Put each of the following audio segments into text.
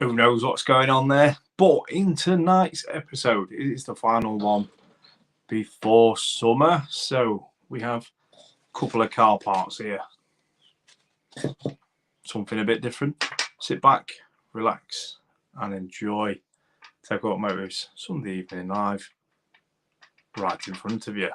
who knows what's going on there. But in tonight's episode, it is the final one before summer. So we have a couple of car parts here. Something a bit different. Sit back, relax, and enjoy Tech Automotive's Sunday evening live right in front of you.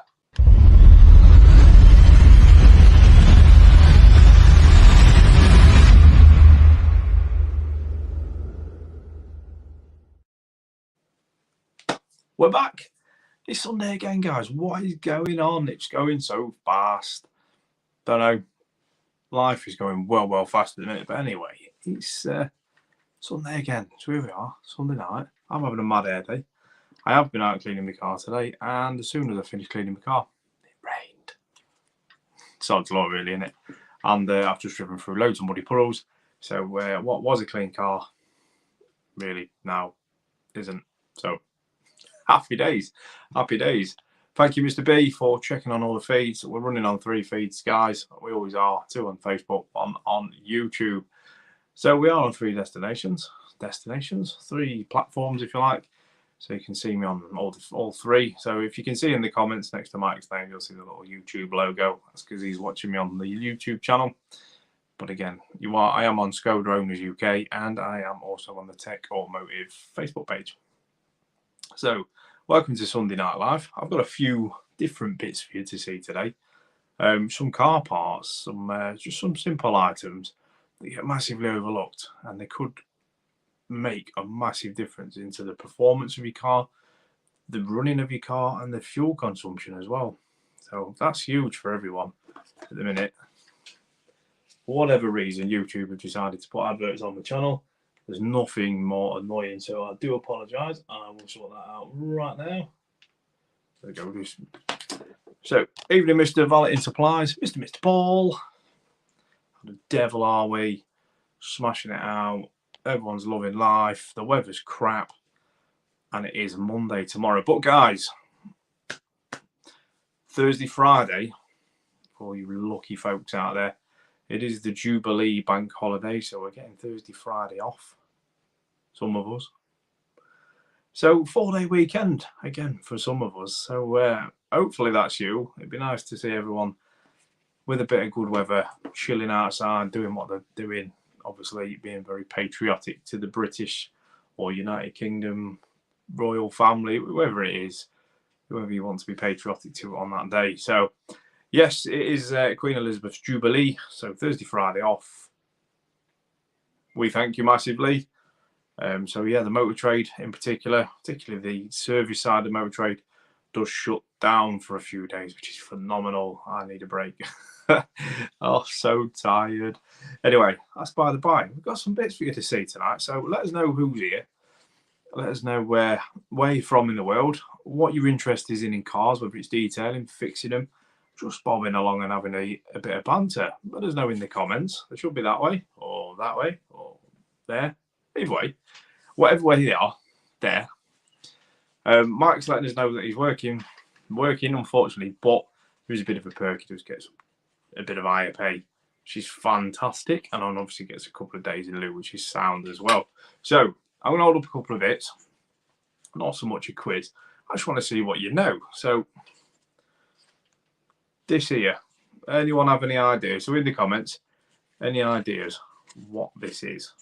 We're back. It's Sunday again, guys. What is going on? It's going so fast. Don't know. Life is going well fast at the minute. But anyway, it's Sunday again. So here we are, Sunday night. I'm having a mad air day. I have been out cleaning my car today, and as soon as I finished cleaning my car, it rained. Sod's law, really, innit? And I've just driven through loads of muddy puddles. So what was a clean car, really now isn't. So happy days. Happy days. Thank you, Mr. B, for checking on all the feeds. We're running on 3 feeds, guys. We always are. 2 on Facebook, 1 on YouTube. So we are on 3 destinations. 3 platforms, if you like. So you can see me on all 3. So if you can see in the comments next to Mike's name, you'll see the little YouTube logo. That's because he's watching me on the YouTube channel. But again, I am on Skoda Owners UK, and I am also on the Tech Automotive Facebook page. So, welcome to Sunday Night Live. I've got a few different bits for you to see today. Some car parts, just some simple items that get massively overlooked, and they could make a massive difference into the performance of your car, the running of your car, and the fuel consumption as well. So that's huge for everyone at the minute. For whatever reason, YouTube have decided to put adverts on the channel. There's nothing more annoying, so I do apologise, and I will sort that out right now. There we go. So, evening, Mr. Valeting Supplies, Mr. Paul. How the devil are we? Smashing it out. Everyone's loving life. The weather's crap, and it is Monday tomorrow. But guys, Thursday, Friday, for all you lucky folks out there, it is the Jubilee bank holiday, so we're getting Thursday, Friday off. Some of us. So 4-day weekend again for some of us. So hopefully that's you. It'd be nice to see everyone with a bit of good weather, chilling outside, doing what they're doing. Obviously being very patriotic to the British or United Kingdom royal family, whoever it is, whoever you want to be patriotic to on that day. So yes, it is Queen Elizabeth's Jubilee, so Thursday, Friday off. We thank you massively. So yeah, the motor trade in particularly the service side of motor trade, does shut down for a few days, which is phenomenal. I need a break. Oh, so tired. Anyway, that's by the by. We've got some bits for you to see tonight, so let us know who's here. Let us know where you're from in the world, what your interest is in cars, whether it's detailing, fixing them, just bobbing along and having a bit of banter. Let us know in the comments. They should be that way, or there. Either way, whatever way they are, there. Mike's letting us know that he's working, unfortunately, but there's a bit of a perk. He does get a bit of higher pay, which is fantastic, and obviously gets a couple of days in lieu, which is sound as well. So I'm going to hold up a couple of bits, not so much a quiz. I just want to see what you know. So this here, anyone have any ideas? So in the comments, any ideas what this is?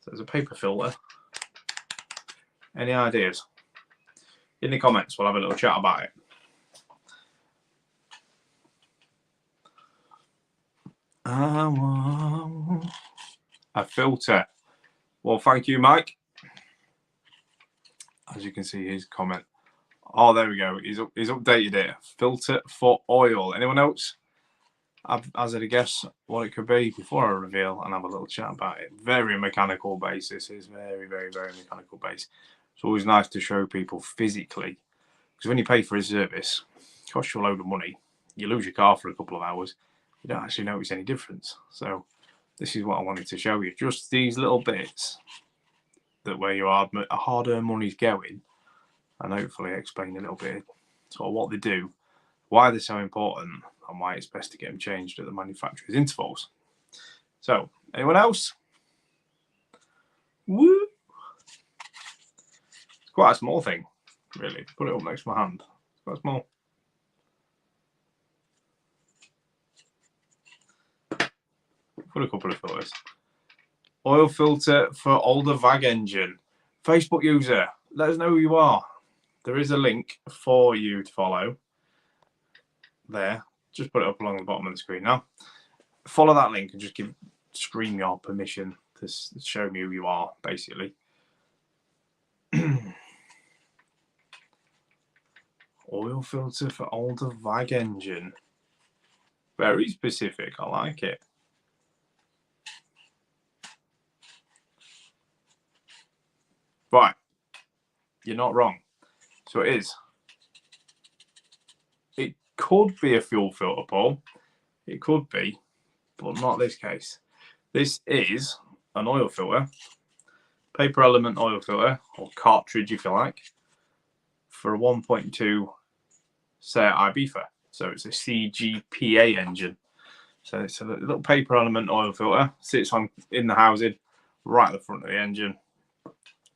So there's a paper filter. Any ideas? In the comments, we'll have a little chat about it. A filter. Well, thank you, Mike. As you can see, his comment. Oh, there we go. He's updated it. Filter for oil. Anyone else has a guess what it could be before I reveal and have a little chat about it? Very mechanical base. This is very mechanical base. It's always nice to show people physically, because when you pay for a service, it costs you a load of money. You lose your car for a couple of hours. You don't actually notice any difference. So this is what I wanted to show you. Just these little bits that where your hard-earned money's going, and hopefully explain a little bit sort of what they do, why they're so important, and why it's best to get them changed at the manufacturer's intervals. So, anyone else? Woo! It's quite a small thing, really. Put it up next to my hand. It's quite small. Put a couple of filters. Oil filter for older VAG engine. Facebook user, let us know who you are. There is a link for you to follow there. Just put it up along the bottom of the screen now. Follow that link and just scream your permission to show me who you are, basically. Oil filter for older VAG engine. Very specific. I like it. Right. You're not wrong. So it is. It could be a fuel filter, Paul. It could be, but not this case. This is an oil filter, paper element oil filter, or cartridge if you like, for a 1.2 Seat Ibiza. So it's a CGPA engine. So it's a little paper element oil filter, sits in the housing, right at the front of the engine.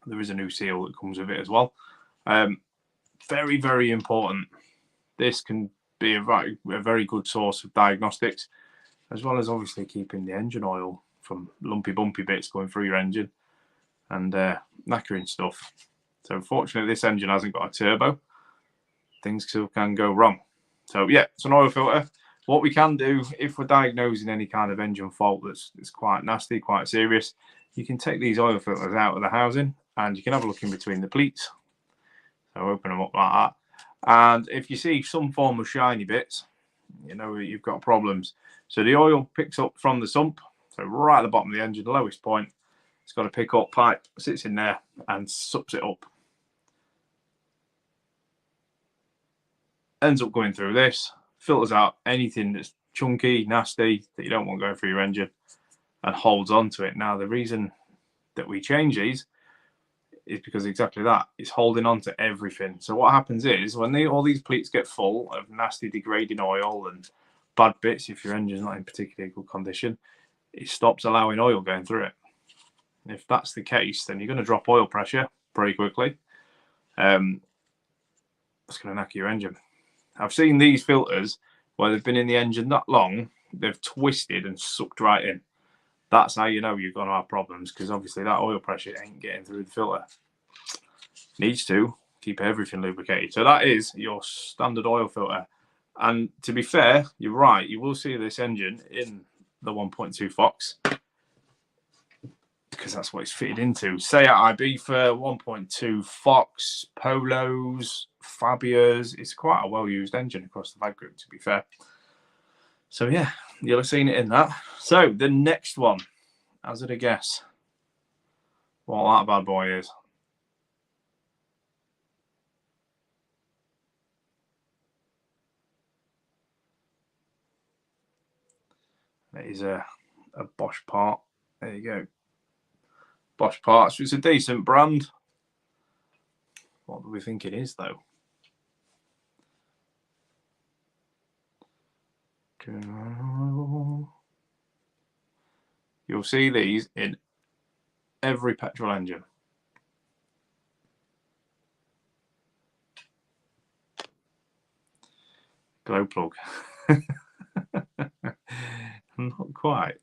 There is a new seal that comes with it as well. Very, very important. This can be a very good source of diagnostics, as well as obviously keeping the engine oil from lumpy, bumpy bits going through your engine and knackering stuff. So unfortunately, this engine hasn't got a turbo. Things still can go wrong. So yeah, it's an oil filter. What we can do, if we're diagnosing any kind of engine fault that's quite nasty, quite serious, you can take these oil filters out of the housing and you can have a look in between the pleats. So open them up like that. And if you see some form of shiny bits, you know you've got problems. So the oil picks up from the sump, so right at the bottom of the engine, the lowest point. It's got a pick-up pipe, sits in there and sucks it up. Ends up going through this, filters out anything that's chunky, nasty, that you don't want going through your engine, and holds on to it. Now, the reason that we change these is because exactly that. It's holding on to everything. So what happens is when all these pleats get full of nasty degrading oil and bad bits, if your engine's not in particularly good condition, it stops allowing oil going through it. And if that's the case, then you're going to drop oil pressure pretty quickly. It's going to knack your engine. I've seen these filters where they've been in the engine that long, they've twisted and sucked right in. That's how you know you're going to have problems, because obviously that oil pressure ain't getting through the filter. Needs to keep everything lubricated. So that is your standard oil filter. And to be fair, you're right. You will see this engine in the 1.2 Fox, because that's what it's fitted into. Seat Ibiza, 1.2 Fox, Polos, Fabias. It's quite a well-used engine across the VAG group, to be fair. So yeah, you'll have seen it in that. So the next one, hazard a guess what that bad boy is. It is a Bosch part. There you go. Bosch parts. It's a decent brand. What do we think it is, though? You'll see these in every petrol engine. Glow plug. Not quite.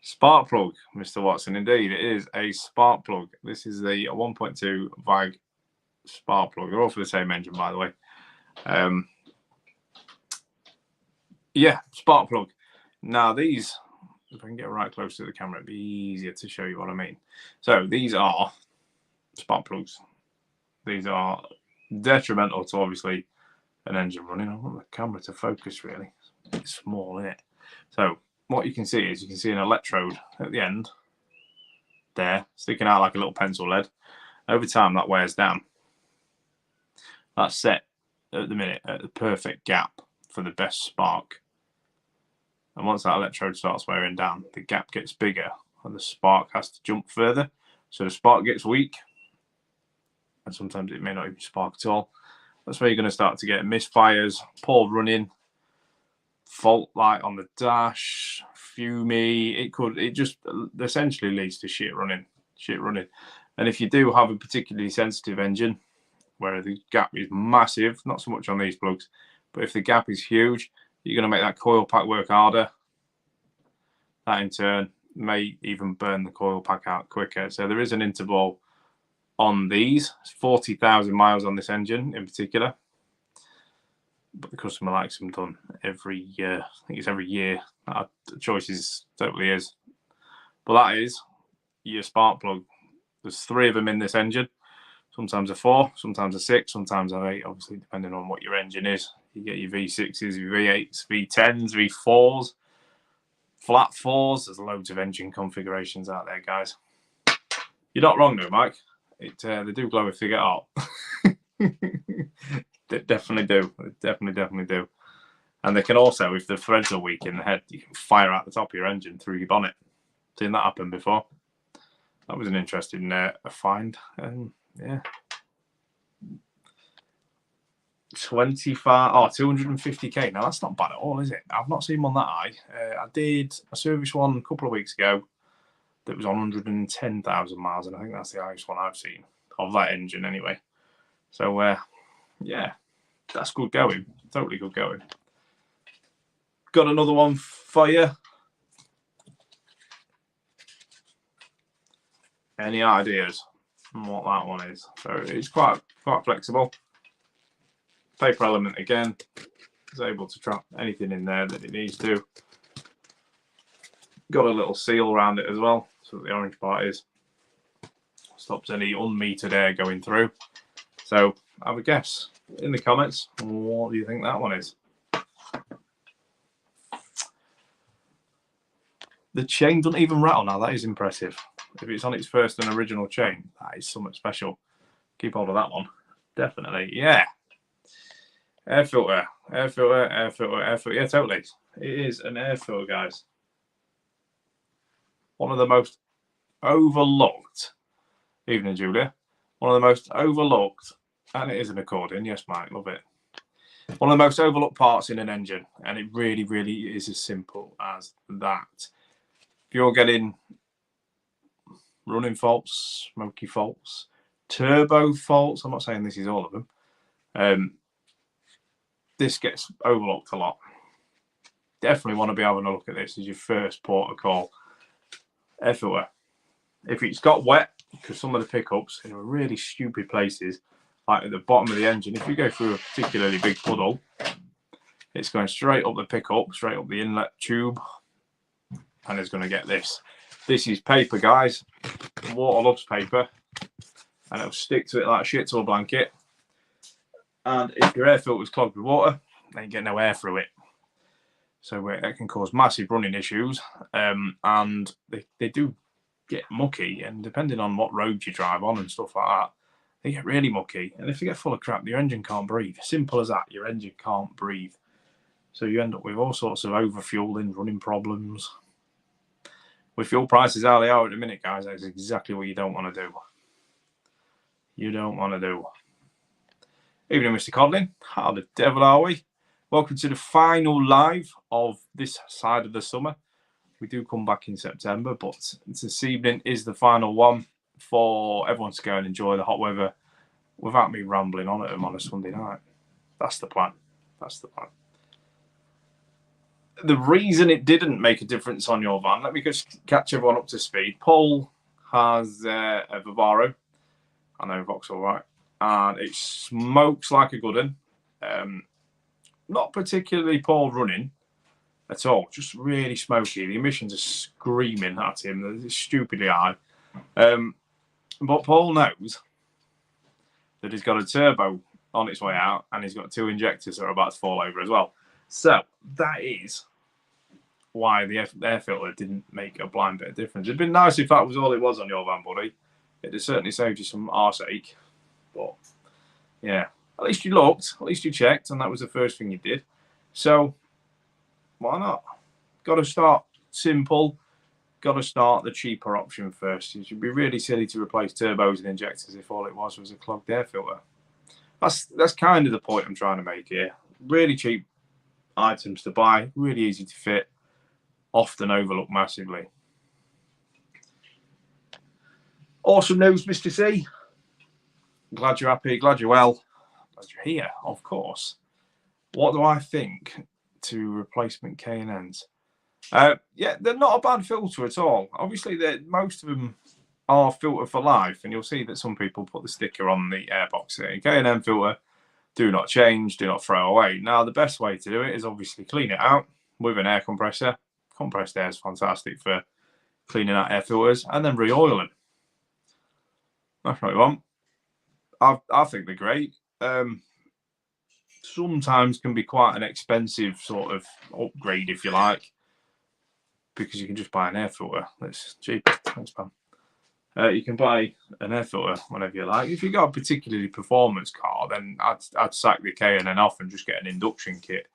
Spark plug, Mr. Watson. Indeed, it is a spark plug. This is the 1.2 VAG spark plug. They're all for the same engine, by the way. Yeah, spark plug. Now these, if I can get right close to the camera, it'd be easier to show you what I mean. So these are spark plugs. These are detrimental to obviously an engine running. I want the camera to focus really. It's small, isn't it? So what you can see is an electrode at the end there, sticking out like a little pencil lead. Over time that wears down. That's set at the minute at the perfect gap for the best spark. And once that electrode starts wearing down, the gap gets bigger and the spark has to jump further. So the spark gets weak, and sometimes it may not even spark at all. That's where you're going to start to get misfires, poor running, fault light on the dash, fumey. It just essentially leads to shit running, shit running. And if you do have a particularly sensitive engine, where the gap is massive, not so much on these plugs, but if the gap is huge, you're going to make that coil pack work harder. That in turn may even burn the coil pack out quicker. So there is an interval on these. It's 40,000 miles on this engine in particular. But the customer likes them done every year. I think it's every year. The choice is totally is. But that is your spark plug. There's 3 of them in this engine. Sometimes a 4, sometimes a 6, sometimes a 8, obviously depending on what your engine is. You get your V6s, your V8s, V10s, V4s, flat 4s. There's loads of engine configurations out there, guys. You're not wrong though, Mike. They do glow if they get hot. They definitely do. They definitely do. And they can also, if the threads are weak in the head, you can fire out the top of your engine through your bonnet. Seen that happen before. That was an interesting find. Yeah. 250k. Now that's not bad at all, is it? I've not seen one that high. I did a service one a couple of weeks ago that was on 110,000 miles, and I think that's the highest one I've seen of that engine anyway. So yeah, that's good going. Totally good going. Got another one for you. Any ideas on what that one is? So it's quite flexible. Paper element again is able to trap anything in there that it needs to. Got a little seal around it as well, so that the orange part is stops any unmetered air going through. So have a guess in the comments. What do you think that one is? The chain doesn't even rattle now. That is impressive. If it's on its first and original chain, that is something special. Keep hold of that one. Definitely. Yeah. Air filter. Air filter. Air filter. Air filter. Yeah, totally. It is an air filter, guys. One of the most overlooked, evening Julia, one of the most overlooked, and it is an accordion. Yes, Mike, love it. One of the most overlooked parts in an engine, and it really, really is as simple as that. If you're getting running faults, smoky faults, turbo faults, I'm not saying this is all of them, this gets overlooked a lot. Definitely want to be having a look at this as your first port of call. Air filter. If it's got wet, because some of the pickups in really stupid places, like at the bottom of the engine, if you go through a particularly big puddle, it's going straight up the pickup, straight up the inlet tube, and it's going to get this. This is paper, guys. Water loves paper, and it'll stick to it like shit to a blanket. And if your air filter is clogged with water, then you get no air through it. So it can cause massive running issues, and they do get mucky, and depending on what road you drive on and stuff like that, they get really mucky. And if they get full of crap, your engine can't breathe. Simple as that. Your engine can't breathe. So you end up with all sorts of overfueling, running problems. With fuel prices how they are at the minute, guys, that's exactly what you don't want to do. You don't want to do. Evening, Mr. Codlin. How the devil are we? Welcome to the final live of this side of the summer. We do come back in September, but this evening is the final one for everyone to go and enjoy the hot weather without me rambling on at them on a Sunday night. That's the plan. That's the plan. The reason it didn't make a difference on your van, let me just catch everyone up to speed. Paul has a Vivaro. I know Vauxhall, right? And it smokes like a good one. Not particularly poor running at all, just really smoky. The emissions are screaming at him. They're stupidly high. But Paul knows that he's got a turbo on its way out, and he's got 2 injectors that are about to fall over as well. So that is why the air filter didn't make a blind bit of difference. It'd been nice if that was all it was on your van, buddy. It'd have certainly saved you some arse ache. But yeah, at least you looked, at least you checked, and that was the first thing you did. So why not? Got to start simple. Got to start the cheaper option first. It should be really silly to replace turbos and injectors if all it was a clogged air filter. That's kind of the point I'm trying to make here. Really cheap items to buy, really easy to fit, often overlooked massively. Awesome news, Mr. C. Glad you're happy, glad you're well, glad you're here, of course. What do I think to replacement K&Ns? Yeah, they're not a bad filter at all. Obviously, most of them are filter for life, and you'll see that some people put the sticker on the airbox saying K&N filter, do not change, do not throw away. Now, the best way to do it is obviously clean it out with an air compressor. Compressed air is fantastic for cleaning out air filters, and then re-oil them. That's what you want. I think they're great. Sometimes can be quite an expensive sort of upgrade, if you like, because you can just buy an air filter that's cheap. Thanks, Pam. You can buy an air filter whenever you like. If you've got a particularly performance car, then I'd sack the K&N off and just get an induction kit.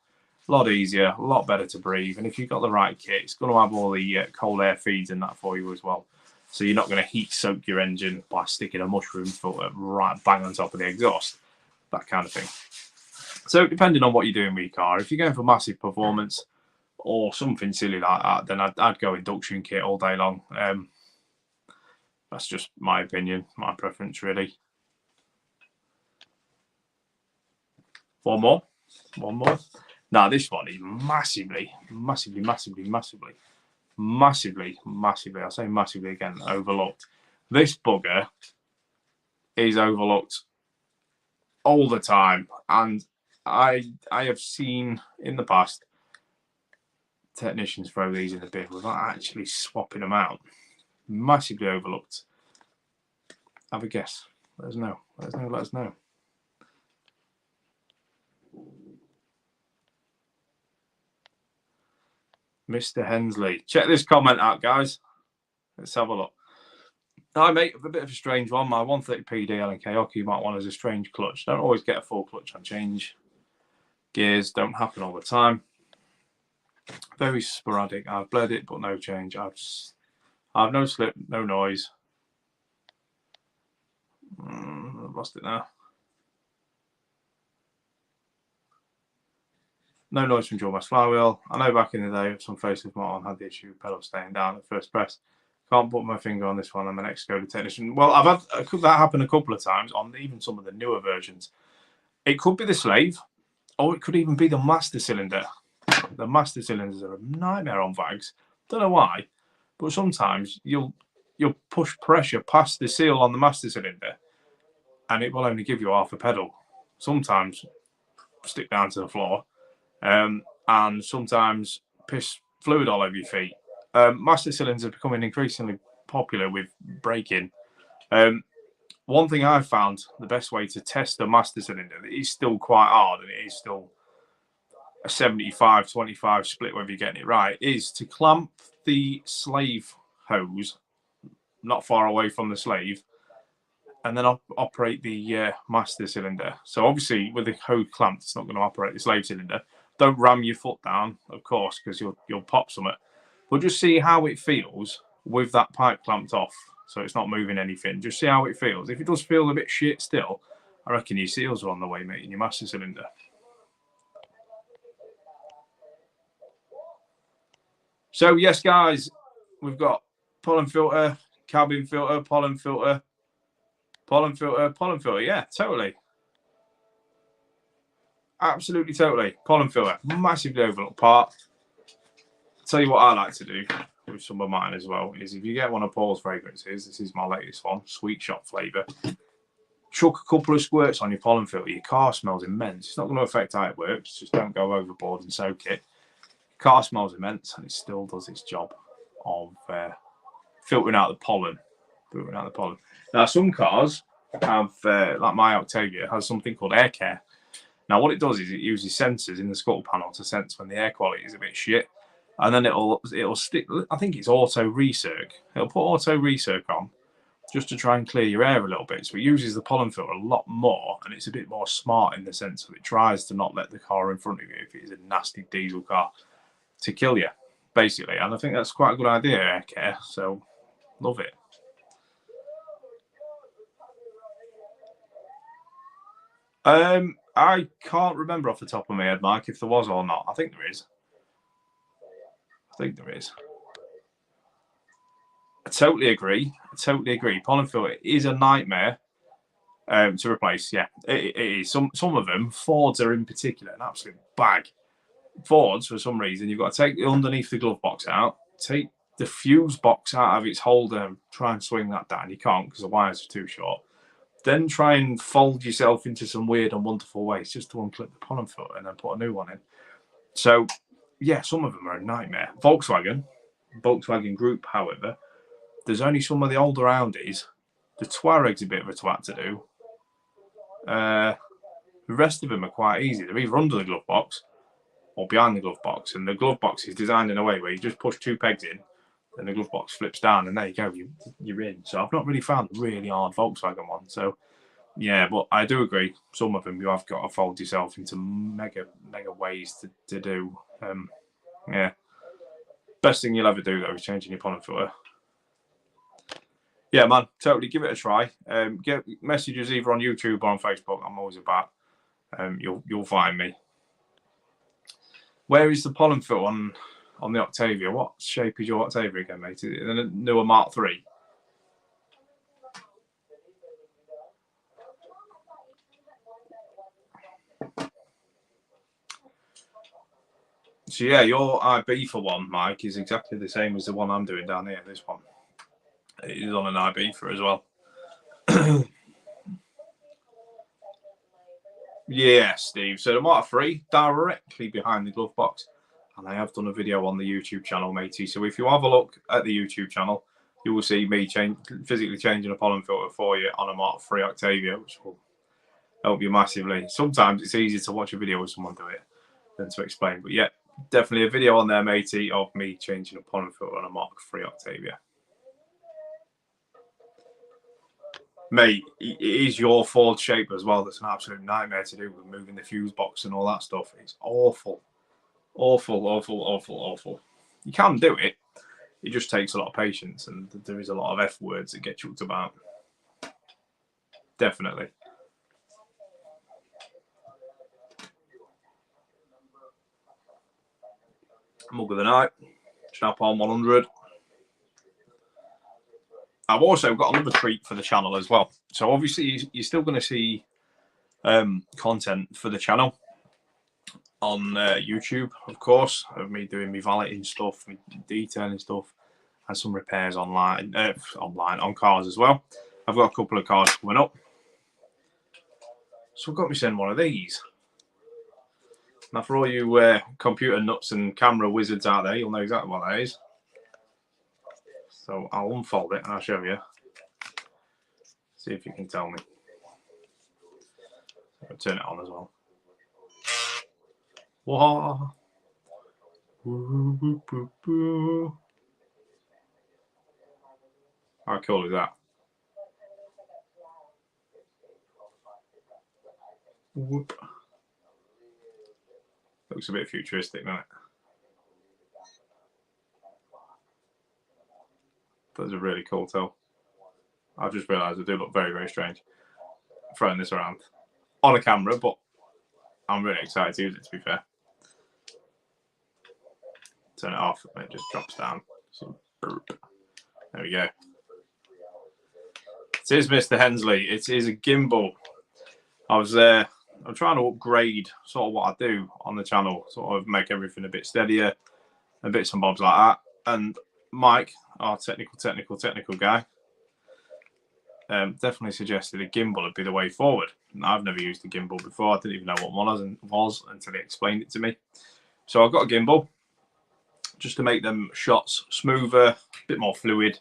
A lot easier, a lot better to breathe. And if you've got the right kit, it's going to have all the cold air feeds in that for you as well. So you're not going to heat soak your engine by sticking a mushroom filter right bang on top of the exhaust. That kind of thing. So depending on what you're doing with your car, if you're going for massive performance or something silly like that, then I'd go induction kit all day long. That's just my opinion, my preference, really. One more. Now, this one is massively, I'll say massively again, overlooked. This bugger is overlooked all the time. And I have seen in the past technicians throw these in the bin without actually swapping them out. Massively overlooked. Have a guess. Let us know. Let us know. Mr. Hensley. Check this comment out, guys. Let's have a look. I make a bit of a strange one. My 130 PD L&K Hockey Mark 1 has a strange clutch. Don't always get a full clutch on change. Gears don't happen all the time. Very sporadic. I've bled it, but no change. I've no slip, no noise. I've lost it now. No noise from dual mass flywheel. I know back in the day, some facelift model had the issue of pedal staying down at first press. Can't put my finger on this one. I'm an ex-Skoda technician. Well, I've had that happen a couple of times on even some of the newer versions. It could be the slave, or it could even be the master cylinder. The master cylinders are a nightmare on vags. Don't know why, but sometimes you'll push pressure past the seal on the master cylinder, and it will only give you half a pedal. Sometimes stick down to the floor, and sometimes piss fluid all over your feet. Master cylinders are becoming increasingly popular with braking. One thing I've found the best way to test a master cylinder, that is still quite hard and it is still a 75-25 split whether you're getting it right, is to clamp the slave hose not far away from the slave and then operate the master cylinder. So obviously with the hose clamped, it's not going to operate the slave cylinder. Don't ram your foot down, of course, because you'll pop something. But just see how it feels with that pipe clamped off, so it's not moving anything. Just see how it feels. If it does feel a bit shit still, I reckon your seals are on the way, mate, in your master cylinder. So yes, guys, we've got pollen filter, cabin filter, pollen filter, pollen filter, pollen filter. Yeah, totally. Absolutely, totally. Pollen filter, massively overlooked part. Tell you what I like to do with some of mine as well is if you get one of Paul's fragrances, this is my latest one, Sweet Shop flavour, chuck a couple of squirts on your pollen filter. Your car smells immense. It's not going to affect how it works. Just don't go overboard and soak it. Your car smells immense and it still does its job of filtering out the pollen. Now, some cars have, like my Octavia, has something called air care. Now, what it does is it uses sensors in the scuttle panel to sense when the air quality is a bit shit. And then it'll stick, I think it's auto recirc. It'll put auto recirc on just to try and clear your air a little bit. So it uses the pollen filter a lot more, and it's a bit more smart in the sense that it tries to not let the car in front of you, if it is a nasty diesel car, to kill you, basically. And I think that's quite a good idea, air care. So love it. I can't remember off the top of my head, Mike, if there was or not. I think there is. I totally agree. Pollen filter is a nightmare to replace. Yeah, it is. Some of them, Fords are in particular, an absolute bag. Fords, for some reason, you've got to take the underneath the glove box out, take the fuse box out of its holder, and try and swing that down. You can't because the wires are too short. Then try and fold yourself into some weird and wonderful ways just to unclip the pollen filter and then put a new one in. So, yeah, some of them are a nightmare. Volkswagen Group, however, there's only some of the older Audis. The Touareg's a bit of a twat to do. The rest of them are quite easy. They're either under the glove box or behind the glove box. And the glove box is designed in a way where you just push 2 pegs in, and the glove box flips down, and there you go, you're in. So I've not really found a really hard Volkswagen one. So, yeah, but I do agree. Some of them you have got to fold yourself into mega ways to do. Yeah. Best thing you'll ever do, though, is changing your pollen filter. Yeah, man, totally give it a try. Get messages either on YouTube or on Facebook. I'm always about. You'll find me. Where is the pollen filter on the Octavia? What shape is your Octavia again, mate? Is it a newer Mark III? So yeah, your IB for one, Mike, is exactly the same as the one I'm doing down here. This one, it is on an IB for as well. Yeah, Steve. So the Mark III directly behind the glove box, and I have done a video on the YouTube channel, matey. So if you have a look at the YouTube channel, you will see me physically changing a pollen filter for you on a Mark III Octavia, which will help you massively. Sometimes it's easier to watch a video with someone do it than to explain. But yeah, definitely a video on there, matey, of me changing a pollen filter on a Mark III Octavia. Mate, it is your Ford shape as well. That's an absolute nightmare to do with moving the fuse box and all that stuff. It's awful. Awful. You can do it. It just takes a lot of patience, and there is a lot of F words that get chucked about. Definitely. Mug of the night. Snap-on 100. I've also got another treat for the channel as well. So obviously you're still going to see content for the channel on YouTube, of course, of me doing me valeting stuff, me detailing stuff, and some repairs online on cars as well. I've got a couple of cars coming up, so I've got me send one of these. Now, for all you computer nuts and camera wizards out there, you'll know exactly what that is. So I'll unfold it and I'll show you. See if you can tell me. I'll turn it on as well. Whoa. How cool is that? Whoop. Looks a bit futuristic, doesn't it? That's a really cool tool. I've just realised I do look very, very strange throwing this around on a camera, but I'm really excited to use it, to be fair. Turn it off and it just drops down. There we go. It is Mr. Hensley. It is a gimbal. I'm trying to upgrade sort of what I do on the channel, sort of make everything a bit steadier and bits and bobs like that. And Mike, our technical guy, definitely suggested a gimbal would be the way forward. Now, I've never used a gimbal before. I didn't even know what one was until he explained it to me. So I've got a gimbal just to make them shots smoother, a bit more fluid,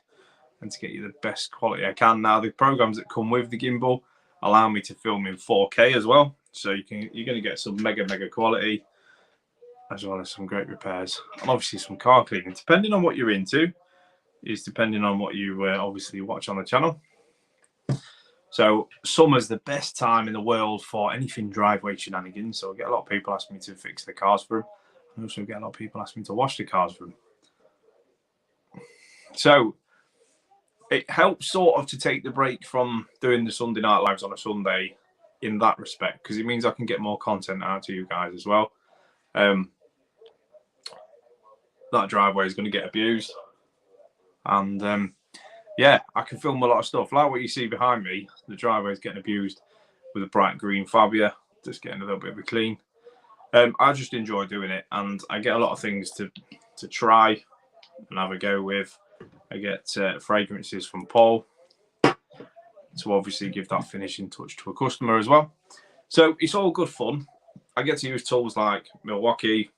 and to get you the best quality I can. Now, the programs that come with the gimbal allow me to film in 4K as well. So you're going to get some mega quality, as well as some great repairs, and obviously some car cleaning, depending on what you're into, is depending on what you obviously watch on the channel. So summer's the best time in the world for anything driveway shenanigans. So I get a lot of people asking me to fix their cars for them. I also get a lot of people asking me to wash the cars for them. So it helps sort of to take the break from doing the Sunday night lives on a Sunday in that respect, because it means I can get more content out to you guys as well. That driveway is going to get abused, and yeah, I can film a lot of stuff. Like what you see behind me, the driveway is getting abused with a bright green Fabia, just getting a little bit of a clean. I just enjoy doing it, and I get a lot of things to try and have a go with. I get fragrances from Paul to obviously give that finishing touch to a customer as well. So it's all good fun. I get to use tools like Milwaukee.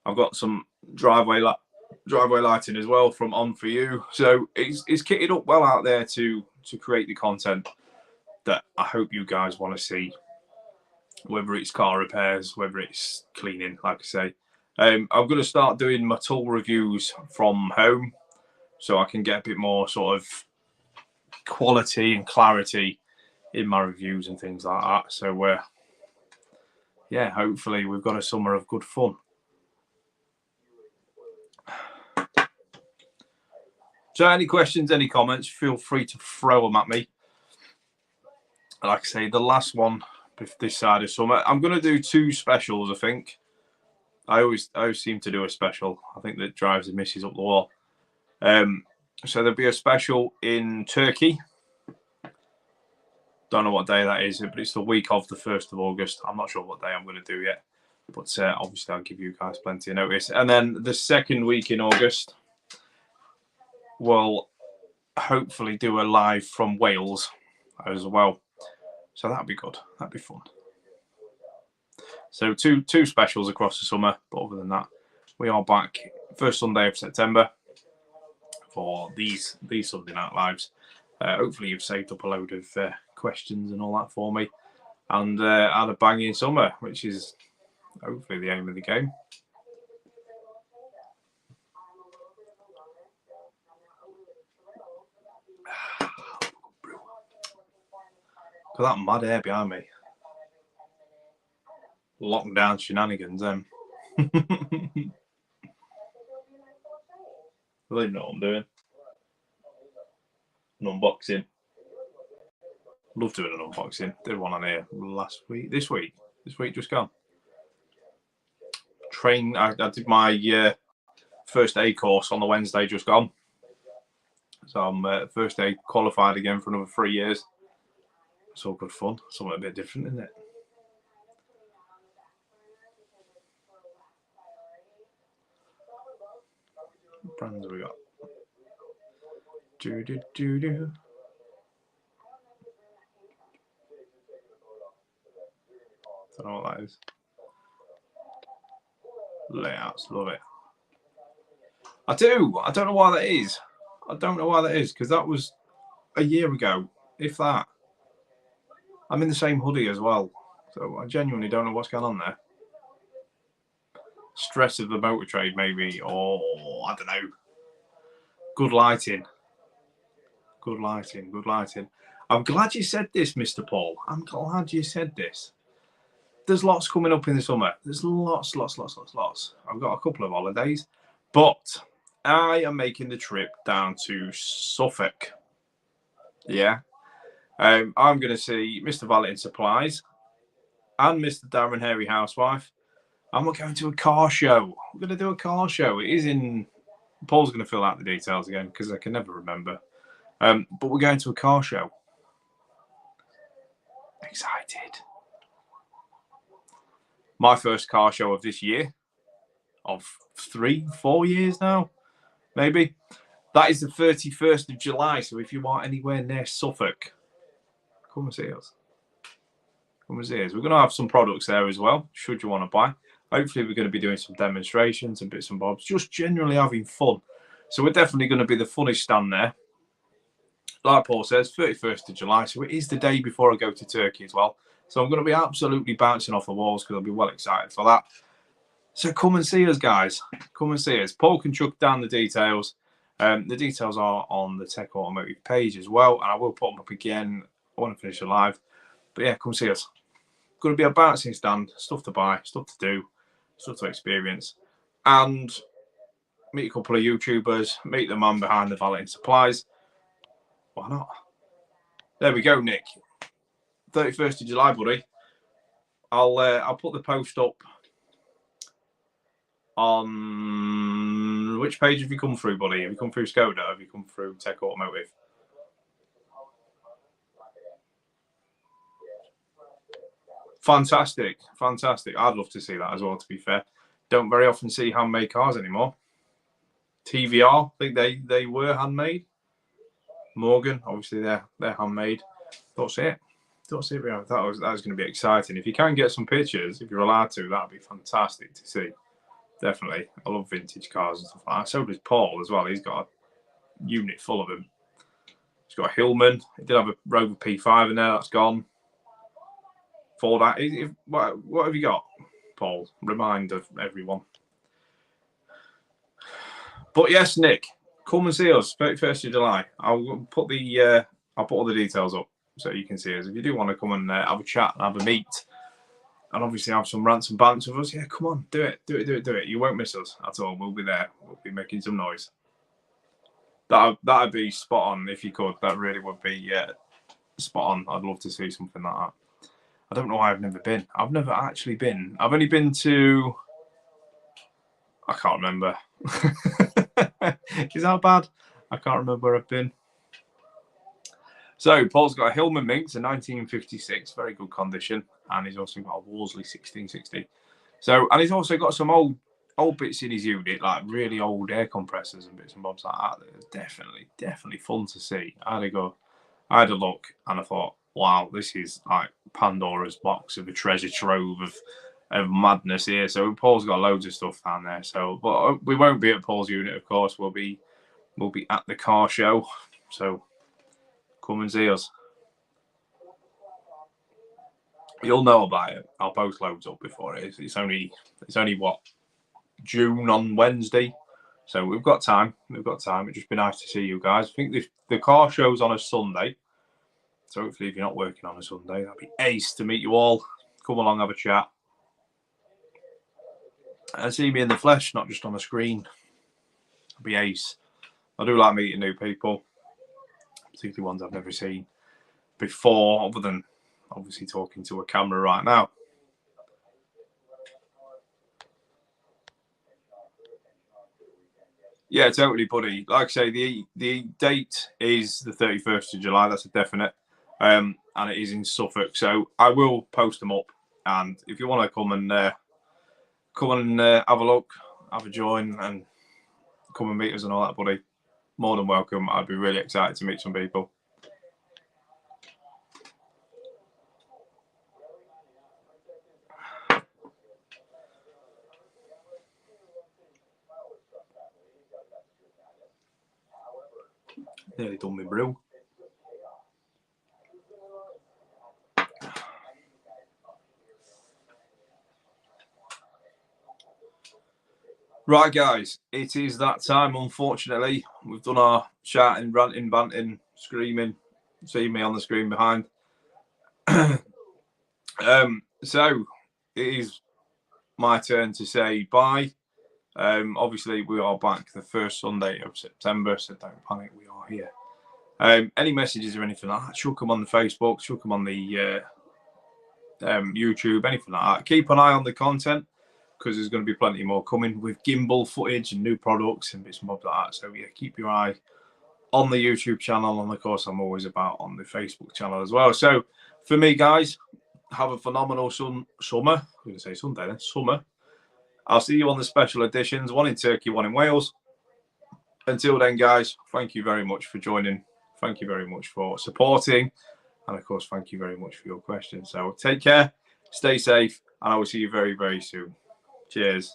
I've got some driveway lighting as well from On For You. So it's kitted up well out there to create the content that I hope you guys want to see. Whether it's car repairs, whether it's cleaning, like I say. I'm going to start doing my tool reviews from home so I can get a bit more sort of quality and clarity in my reviews and things like that. So, yeah, hopefully we've got a summer of good fun. So any questions, any comments, feel free to throw them at me. Like I say, the last one this side of summer, I'm going to do 2 specials, I think. I always seem to do a special. I think that drives the missus up the wall. So there'll be a special in Turkey. Don't know what day that is, but it's the week of the 1st of August. I'm not sure what day I'm going to do yet. But obviously I'll give you guys plenty of notice. And then the 2nd week in August, we'll hopefully do a live from Wales as well. So that'd be good. That'd be fun. So two specials across the summer. But other than that, we are back first Sunday of September for these Sunday night lives. Hopefully you've saved up a load of questions and all that for me, and had a banging summer, which is hopefully the aim of the game. Look at that mad air behind me. Lockdown shenanigans, I really know what I'm doing. An unboxing. Love doing an unboxing. Did one on here last week. This week just gone. I did my first aid course on the Wednesday just gone. So I'm first aid qualified again for another 3 years. It's all good fun. Something a bit different, isn't it? What brands have we got? Do. Don't know what that is. Layouts, love it. I do. I don't know why that is. Because that was a year ago, if that. I'm in the same hoodie as well, so I genuinely don't know what's going on there. Stress of the motor trade, maybe, or I don't know. Good lighting. I'm glad you said this, Mr. Paul. I'm glad you said this. There's lots coming up in the summer. There's lots. I've got a couple of holidays, but I am making the trip down to Suffolk. Yeah. I'm going to see Mr. Valentin Supplies and Mr. Darren Hairy Housewife. And we're going to a car show. We're going to do a car show. It is in... Paul's going to fill out the details again because I can never remember. But we're going to a car show. Excited. My first car show of this year. Of 3-4 years now. Maybe. That is the 31st of July. So if you are anywhere near Suffolk, come and see us. We're going to have some products there as well, should you want to buy. Hopefully we're going to be doing some demonstrations and bits and bobs, just generally having fun. So we're definitely going to be the funnest stand there. Like Paul says, 31st of July, so it is the day before I go to Turkey as well. So I'm going to be absolutely bouncing off the walls because I'll be well excited for that. So come and see us, guys. Come and see us. Paul can chuck down the details. The details are on the Tech Automotive page as well, and I will put them up again. I want to finish the live. But yeah, come see us. Going to be a bouncing stand, stuff to buy, stuff to do, stuff to experience, and meet a couple of YouTubers, meet the man behind the Valentin Supplies. Why not? There we go, Nick. 31st of July, buddy. I'll put the post up on Cameron, which page have you come through, buddy? Have you come through Skoda? Have you come through Tech Automotive? Fantastic, fantastic. I'd love to see that as well, to be fair. Don't very often see handmade cars anymore. TVR, I think they were handmade. Morgan, obviously they're handmade. That's it. That's it. That was going to be exciting. If you can get some pictures, if you're allowed to, that'd be fantastic to see. Definitely. I love vintage cars and stuff like that. So does Paul as well. He's got a unit full of them. He's got a Hillman. He did have a Rover P5 in there. That's gone. Ford. What have you got, Paul? Remind of everyone. But yes, Nick, come and see us 31st of July. I'll put all the details up so you can see us. If you do want to come and have a chat and have a meet, and obviously have some rants and bants with us, yeah, come on, do it. You won't miss us at all. We'll be there. We'll be making some noise. That'd be spot on if you could. That really would be spot on. I'd love to see something like that. I don't know why I've never been. I've never actually been. I've only been to... I can't remember. Is that bad? I can't remember where I've been. So, Paul's got a Hillman Minx, a 1956, very good condition. And he's also got a Worsley 1660. So, and he's also got some old bits in his unit, like really old air compressors and bits and bobs like that. They're definitely fun to see. I had a look and I thought, wow, this is like Pandora's box of a treasure trove of madness here. So Paul's got loads of stuff down there. So, but we won't be at Paul's unit, of course. We'll be at the car show. So come and see us. You'll know about it. I'll post loads up before it is. It's only what, June on Wednesday. So we've got time. It'd just be nice to see you guys. I think the car show's on a Sunday. So hopefully if you're not working on a Sunday, that'd be ace to meet you all. Come along, have a chat. And see me in the flesh, not just on a screen. It'd be ace. I do like meeting new people. Particularly ones I've never seen before, other than obviously talking to a camera right now. Yeah, totally, buddy. Like I say, the date is the 31st of July. That's a definite. And it is in Suffolk. So I will post them up. And if you want to come and have a look, have a join, and come and meet us and all that, buddy, more than welcome. I'd be really excited to meet some people. Nearly done my brew. Right, guys, it is that time, unfortunately. We've done our shouting, ranting, banting, screaming. See me on the screen behind. So it is my turn to say bye. Obviously, we are back the first Sunday of September, so don't panic, we are here. Any messages or anything like that, she'll come on the Facebook, she'll come on the YouTube, anything like that. Keep an eye on the content, because there's going to be plenty more coming with gimbal footage and new products and bits and bobs like that. So yeah, keep your eye on the YouTube channel, and of course I'm always about on the Facebook channel as well. So for me, guys, have a phenomenal summer. I'm going to say Sunday then, summer. I'll see you on the special editions, one in Turkey, one in Wales. Until then, guys, thank you very much for joining. Thank you very much for supporting. And of course, thank you very much for your questions. So take care, stay safe, and I will see you very, very soon. Cheers.